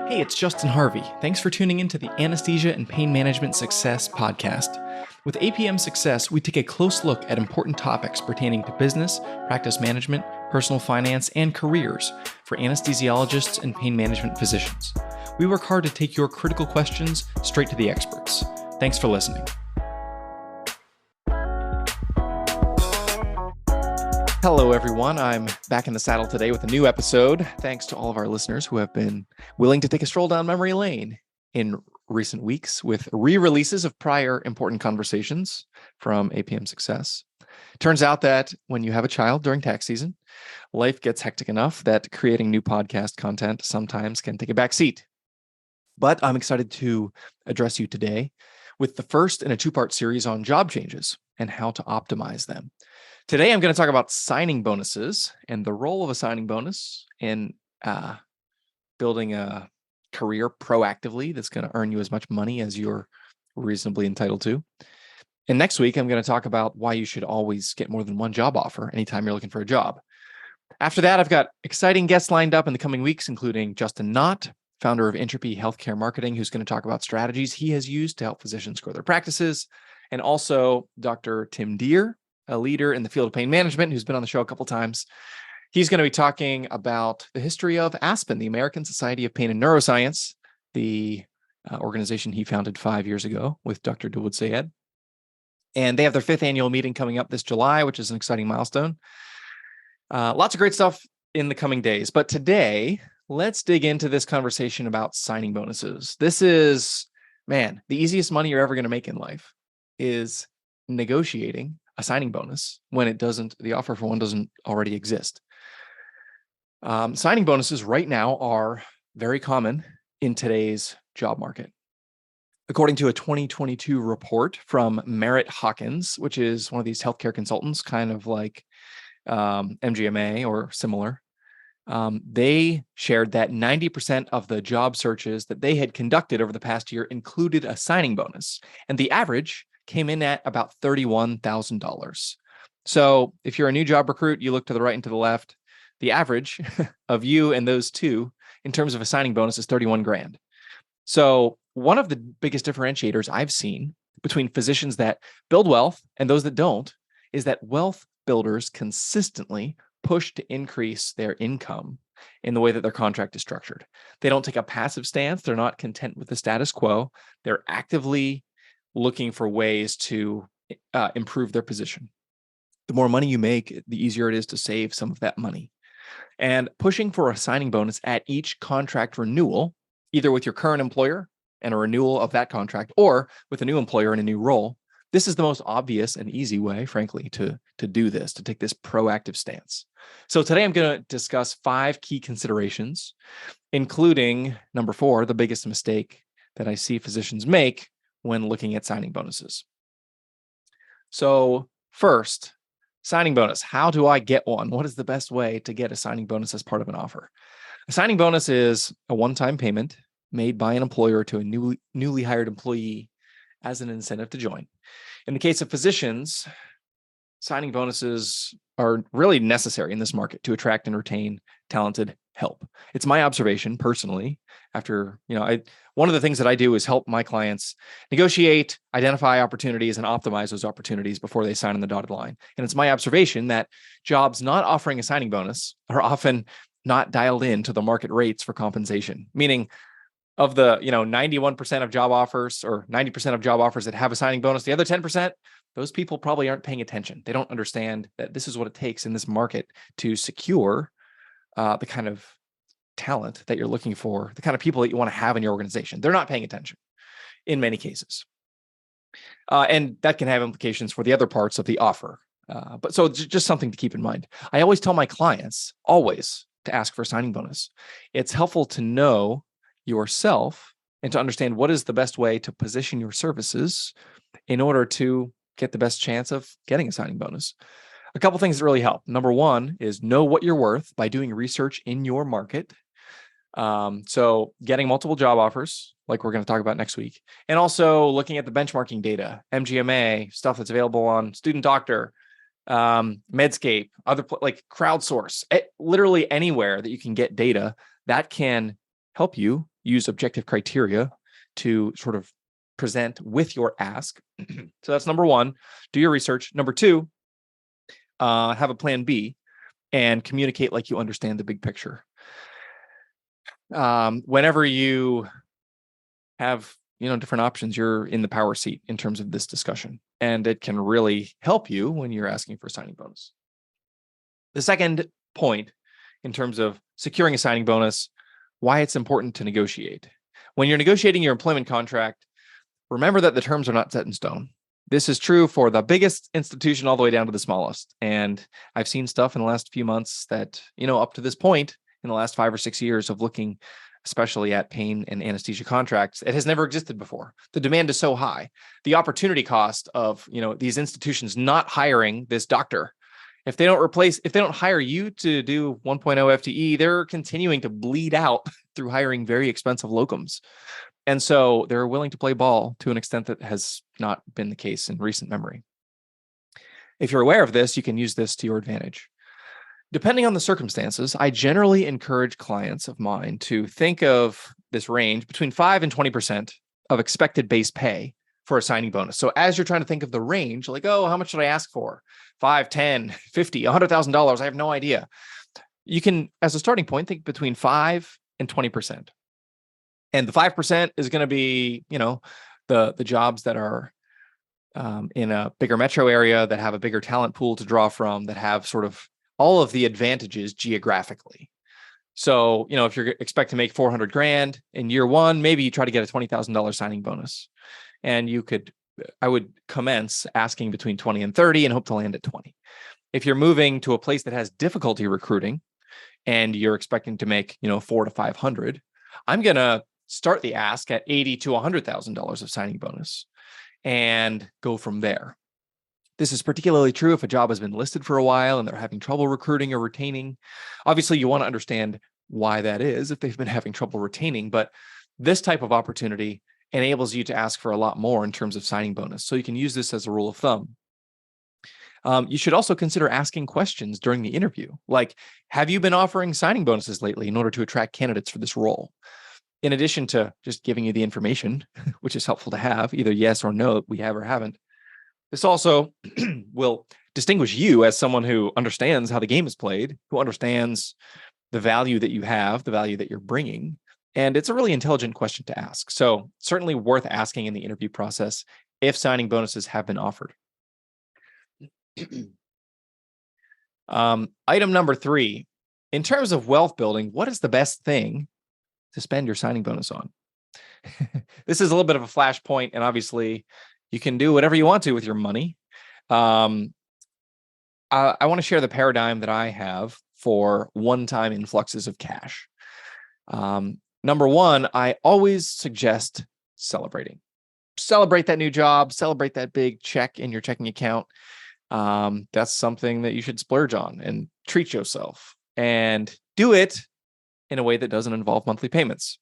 Hey, it's Justin Harvey. Thanks for tuning into the Anesthesia and Pain Management Success podcast. With APM Success, we take a close look at important topics pertaining to business, practice management, personal finance, and careers for anesthesiologists and pain management physicians. We work hard to take your critical questions straight to the experts. Thanks for listening. Hello, everyone. I'm back in the saddle today with a new episode. Thanks to all of our listeners who have been willing to take a stroll down memory lane in recent weeks with re-releases of prior important conversations from APM Success. Turns out that when you have a child during tax season, life gets hectic enough that creating new podcast content sometimes can take a back seat. But I'm excited to address you today with the first in a two-part series on job changes and how to optimize them. Today, I'm going to talk about signing bonuses and the role of a signing bonus in building a career proactively that's going to earn you as much money as you're reasonably entitled to. And next week, I'm going to talk about why you should always get more than one job offer anytime you're looking for a job. After that, I've got exciting guests lined up in the coming weeks, including Justin Knott, founder of Entropy Healthcare Marketing, who's going to talk about strategies he has used to help physicians grow their practices, and also Dr. Tim Deer, a leader in the field of pain management who's been on the show a couple times. He's going to be talking about the history of ASPEN, the American Society of Pain and Neuroscience, the organization he founded 5 years ago with Dr. Dawood Sayed. And they have their 5th annual meeting coming up this July, which is an exciting milestone. Lots of great stuff in the coming days. But today, let's dig into this conversation about signing bonuses. This is, the easiest money you're ever going to make in life is negotiating a signing bonus when the offer for one doesn't already exist. Signing bonuses right now are very common in today's job market. According to a 2022 report from Merritt Hawkins, which is one of these healthcare consultants, kind of like MGMA or similar, they shared that 90% of the job searches that they had conducted over the past year included a signing bonus, and the average came in at about $31,000. So if you're a new job recruit, you look to the right and to the left, the average of you and those two in terms of a signing bonus is 31 grand. So one of the biggest differentiators I've seen between physicians that build wealth and those that don't is that wealth builders consistently push to increase their income in the way that their contract is structured. They don't take a passive stance. They're not content with the status quo. They're actively looking for ways to improve their position. The more money you make, the easier it is to save some of that money. And pushing for a signing bonus at each contract renewal, either with your current employer and a renewal of that contract, or with a new employer in a new role, this is the most obvious and easy way, frankly, to do this, to take this proactive stance. So today I'm going to discuss 5 key considerations, including number 4, the biggest mistake that I see physicians make when looking at signing bonuses. So first, signing bonus. How do I get one? What is the best way to get a signing bonus as part of an offer? A signing bonus is a one-time payment made by an employer to a newly hired employee as an incentive to join. In the case of physicians, signing bonuses are really necessary in this market to attract and retain talented help. It's my observation personally, after, one of the things that I do is help my clients negotiate, identify opportunities, and optimize those opportunities before they sign on the dotted line. And it's my observation that jobs not offering a signing bonus are often not dialed in to the market rates for compensation, meaning of the 91% of job offers or 90% of job offers that have a signing bonus, the other 10%, those people probably aren't paying attention. They don't understand that this is what it takes in this market to secure the kind of talent that you're looking for, the kind of people that you want to have in your organization. They're not paying attention in many cases. And that can have implications for the other parts of the offer. But so just something to keep in mind. I always tell my clients, always, to ask for a signing bonus. It's helpful to know yourself and to understand what is the best way to position your services in order to get the best chance of getting a signing bonus. A couple things that really help. Number 1 is know what you're worth by doing research in your market. So getting multiple job offers, like we're going to talk about next week, and also looking at the benchmarking data, MGMA, stuff that's available on Student Doctor, Medscape, other like crowdsource, literally anywhere that you can get data that can help you use objective criteria to sort of present with your ask. So that's number one, do your research. Number two, have a plan B and communicate like you understand the big picture. Whenever you have, different options, you're in the power seat in terms of this discussion, and it can really help you when you're asking for a signing bonus. The second point in terms of securing a signing bonus, why it's important to negotiate. When you're negotiating your employment contract, remember that the terms are not set in stone. This is true for the biggest institution all the way down to the smallest. And I've seen stuff in the last few months that, up to this point in the last 5 or 6 years of looking especially at pain and anesthesia contracts, it has never existed before. The demand is so high. The opportunity cost of, these institutions not hiring this doctor, if they don't hire you to do 1.0 FTE, they're continuing to bleed out through hiring very expensive locums. And so they're willing to play ball to an extent that has not been the case in recent memory. If you're aware of this, you can use this to your advantage. Depending on the circumstances, I generally encourage clients of mine to think of this range between 5 and 20% of expected base pay for a signing bonus. So as you're trying to think of the range, like, how much should I ask for? 5, 10, 50, $100,000. I have no idea. You can, as a starting point, think between 5 and 20%. And the 5% is going to be, the jobs that are in a bigger metro area, that have a bigger talent pool to draw from, that have sort of all of the advantages geographically. So, if you're expect to make $400,000 in year one, maybe you try to get a $20,000 signing bonus. And I would commence asking between 20 and 30 and hope to land at 20. If you're moving to a place that has difficulty recruiting and you're expecting to make, 400 to 500, I'm going to start the ask at $80,000 to $100,000 of signing bonus and go from there. This is particularly true if a job has been listed for a while and they're having trouble recruiting or retaining. Obviously, you want to understand why that is if they've been having trouble retaining, but this type of opportunity enables you to ask for a lot more in terms of signing bonus. So you can use this as a rule of thumb. You should also consider asking questions during the interview, like, have you been offering signing bonuses lately in order to attract candidates for this role? In addition to just giving you the information, which is helpful to have, either yes or no, we have or haven't. This also will distinguish you as someone who understands how the game is played, who understands the value that you have, the value that you're bringing. And it's a really intelligent question to ask. So certainly worth asking in the interview process if signing bonuses have been offered. Item number 3, in terms of wealth building, what is the best thing to spend your signing bonus on? This is a little bit of a flashpoint, and obviously you can do whatever you want to with your money. I want to share the paradigm that I have for one-time influxes of cash. Number one, I always suggest celebrating. Celebrate that new job, celebrate that big check in your checking account. That's something that you should splurge on and treat yourself, and do it in a way that doesn't involve monthly payments.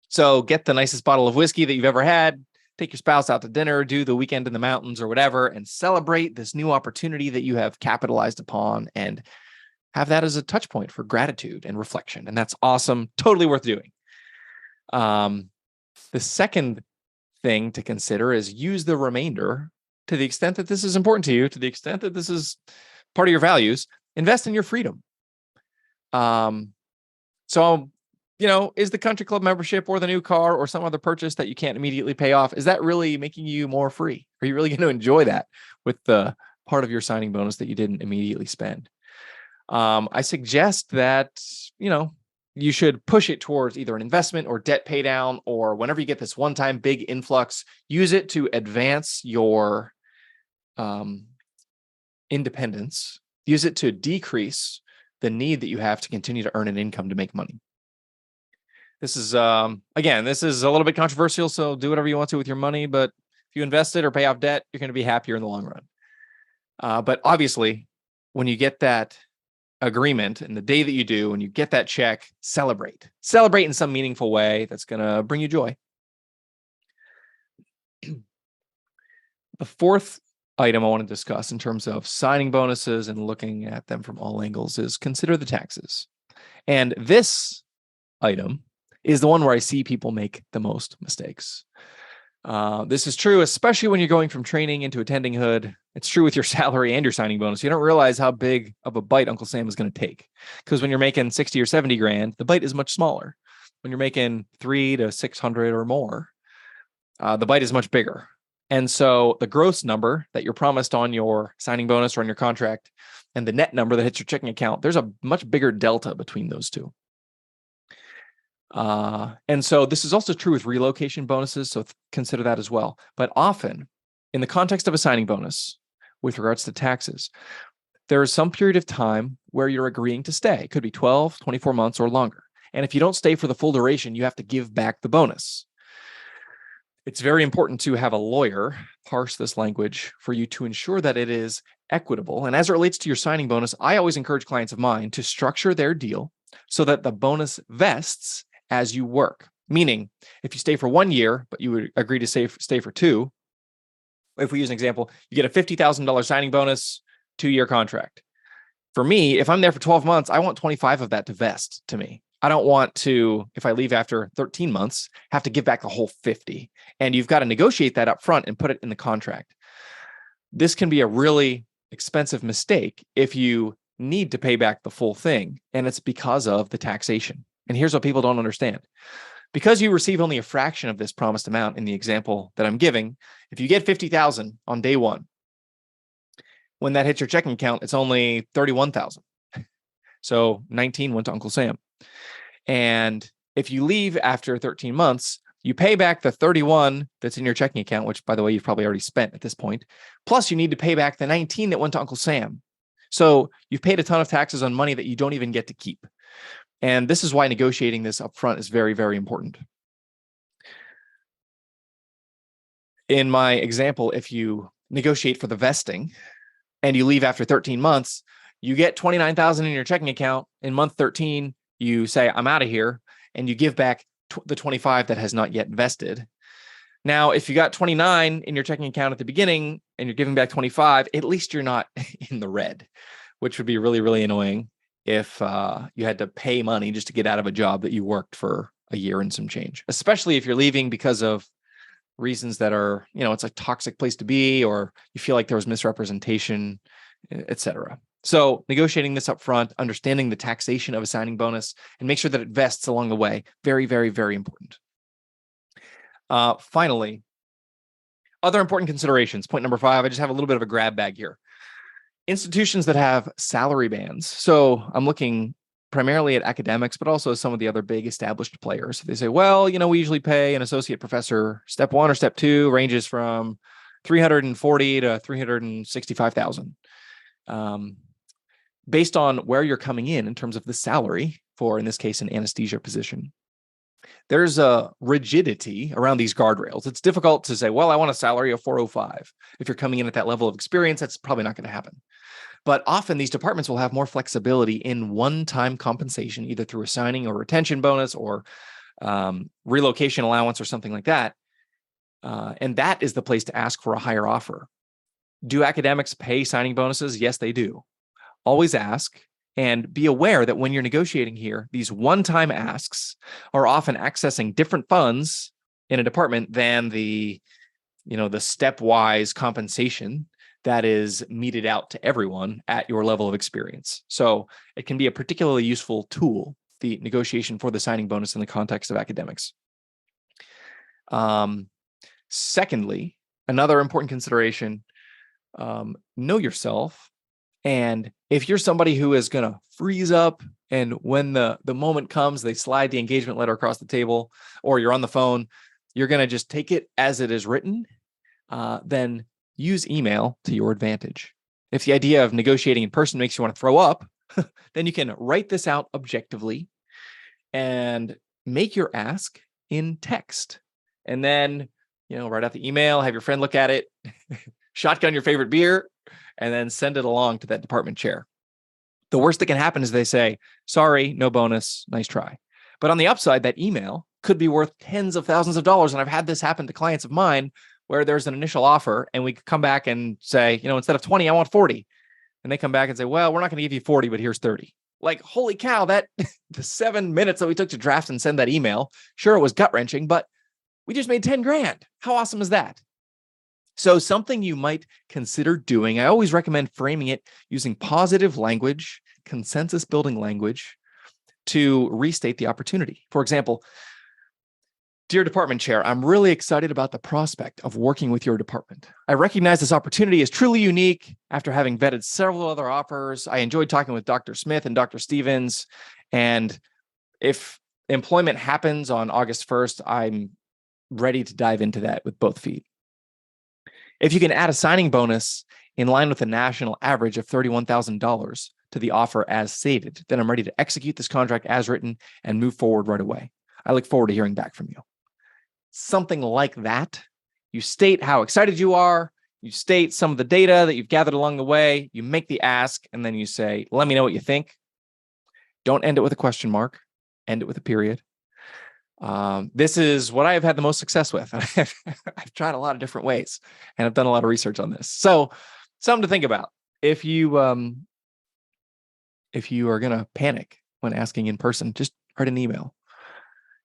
So get the nicest bottle of whiskey that you've ever had, take your spouse out to dinner, do the weekend in the mountains or whatever, and celebrate this new opportunity that you have capitalized upon, and have that as a touch point for gratitude and reflection. And that's awesome. Totally worth doing. The second thing to consider is use the remainder, to the extent that this is important to you, to the extent that this is part of your values, invest in your freedom. Is the country club membership or the new car or some other purchase that you can't immediately pay off, is that really making you more free? Are you really going to enjoy that with the part of your signing bonus that you didn't immediately spend? I suggest that, you should push it towards either an investment or debt pay down, or whenever you get this one-time big influx, use it to advance your independence. Use it to decrease the need that you have to continue to earn an income to make money. This is, this is a little bit controversial, so do whatever you want to with your money, but if you invest it or pay off debt, you're going to be happier in the long run. But obviously, when you get that agreement and the day that you do, and you get that check, celebrate in some meaningful way that's going to bring you joy. The fourth item I want to discuss in terms of signing bonuses and looking at them from all angles is consider the taxes. And this item is the one where I see people make the most mistakes. This is true, especially when you're going from training into attending hood. It's true with your salary and your signing bonus. You don't realize how big of a bite Uncle Sam is going to take. Because when you're making 60 or 70 grand, the bite is much smaller. When you're making 300 to 600 or more, the bite is much bigger. And so the gross number that you're promised on your signing bonus or on your contract and the net number that hits your checking account, there's a much bigger delta between those two. And so this is also true with relocation bonuses. So consider that as well. But often in the context of a signing bonus, with regards to taxes, there is some period of time where you're agreeing to stay. It could be 12, 24 months or longer. And if you don't stay for the full duration, you have to give back the bonus. It's very important to have a lawyer parse this language for you to ensure that it is equitable. And as it relates to your signing bonus, I always encourage clients of mine to structure their deal so that the bonus vests as you work. Meaning, if you stay for 1 year, but you would agree to stay for 2, if we use an example, you get a $50,000 signing bonus, 2-year contract. For me, if I'm there for 12 months, I want 25 of that to vest to me. I don't want to, if I leave after 13 months, have to give back the whole 50. And you've got to negotiate that up front and put it in the contract. This can be a really expensive mistake if you need to pay back the full thing. And it's because of the taxation. And here's what people don't understand. Because you receive only a fraction of this promised amount in the example that I'm giving, if you get 50,000 on day one, when that hits your checking account, it's only 31,000. So 19 went to Uncle Sam. And if you leave after 13 months, you pay back the 31 that's in your checking account, which, by the way, you've probably already spent at this point. Plus, you need to pay back the 19 that went to Uncle Sam. So you've paid a ton of taxes on money that you don't even get to keep. And this is why negotiating this up front is very, very important. In my example, if you negotiate for the vesting and you leave after 13 months, you get 29,000 in your checking account. In month 13, you say, I'm out of here, and you give back the 25 that has not yet vested. Now, if you got 29 in your checking account at the beginning and you're giving back 25, at least you're not in the red, which would be really, really annoying if you had to pay money just to get out of a job that you worked for a year and some change, especially if you're leaving because of reasons that are, it's a toxic place to be, or you feel like there was misrepresentation, etc. So negotiating this up front, understanding the taxation of a signing bonus, and make sure that it vests along the way. Very, very, very important. Finally, other important considerations. Point number 5, I just have a little bit of a grab bag here. Institutions that have salary bands. So I'm looking primarily at academics, but also some of the other big established players. They say, well, we usually pay an associate professor step 1 or step 2 ranges from $340,000 to $365,000. Based on where you're coming in terms of the salary for, in this case, an anesthesia position, there's a rigidity around these guardrails. It's difficult to say, well, I want a salary of $405. If you're coming in at that level of experience, that's probably not going to happen. But often these departments will have more flexibility in one-time compensation, either through a signing or retention bonus or relocation allowance or something like that. And that is the place to ask for a higher offer. Do academics pay signing bonuses? Yes, they do. Always ask, and be aware that when you're negotiating here, these one-time asks are often accessing different funds in a department than the stepwise compensation that is meted out to everyone at your level of experience. So it can be a particularly useful tool, the negotiation for the signing bonus in the context of academics. Secondly, another important consideration, know yourself. And if you're somebody who is going to freeze up, and when the moment comes, they slide the engagement letter across the table, or you're on the phone, you're going to just take it as it is written, then use email to your advantage. If the idea of negotiating in person makes you want to throw up, then you can write this out objectively and make your ask in text. And then, write out the email, have your friend look at it, shotgun your favorite beer, and then send it along to that department chair. The worst that can happen is they say, sorry, no bonus, nice try. But on the upside, that email could be worth tens of thousands of dollars. And I've had this happen to clients of mine where there's an initial offer and we come back and say, instead of 20, I want 40. And they come back and say, well, we're not going to give you 40, but here's 30. Like, holy cow, that the 7 minutes that we took to draft and send that email, sure, it was gut wrenching, but we just made 10 grand. How awesome is that? So something you might consider doing, I always recommend framing it using positive language, consensus building language to restate the opportunity. For example, dear department chair, I'm really excited about the prospect of working with your department. I recognize this opportunity is truly unique. After having vetted several other offers, I enjoyed talking with Dr. Smith and Dr. Stevens. And if employment happens on August 1st, I'm ready to dive into that with both feet. If you can add a signing bonus in line with the national average of $31,000 to the offer as stated, then I'm ready to execute this contract as written and move forward right away. I look forward to hearing back from you. Something like that. You state how excited you are. You state some of the data that you've gathered along the way. You make the ask, and then you say, let me know what you think. Don't end it with a question mark. End it with a period. This is what I've had the most success with. I've tried a lot of different ways, and I've done a lot of research on this. So something to think about. If you are going to panic when asking in person, just write an email.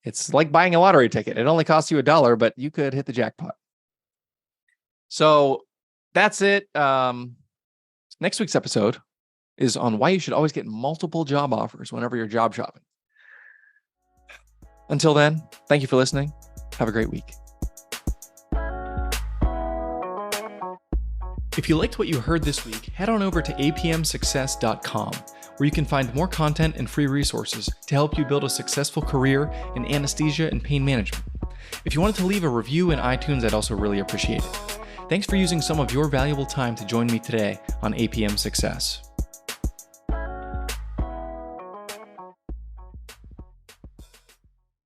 It's like buying a lottery ticket. It only costs you $1, but you could hit the jackpot. So that's it. Next week's episode is on why you should always get multiple job offers whenever you're job shopping. Until then, thank you for listening. Have a great week. If you liked what you heard this week, head on over to apmsuccess.com, where you can find more content and free resources to help you build a successful career in anesthesia and pain management. If you wanted to leave a review in iTunes, I'd also really appreciate it. Thanks for using some of your valuable time to join me today on APM Success.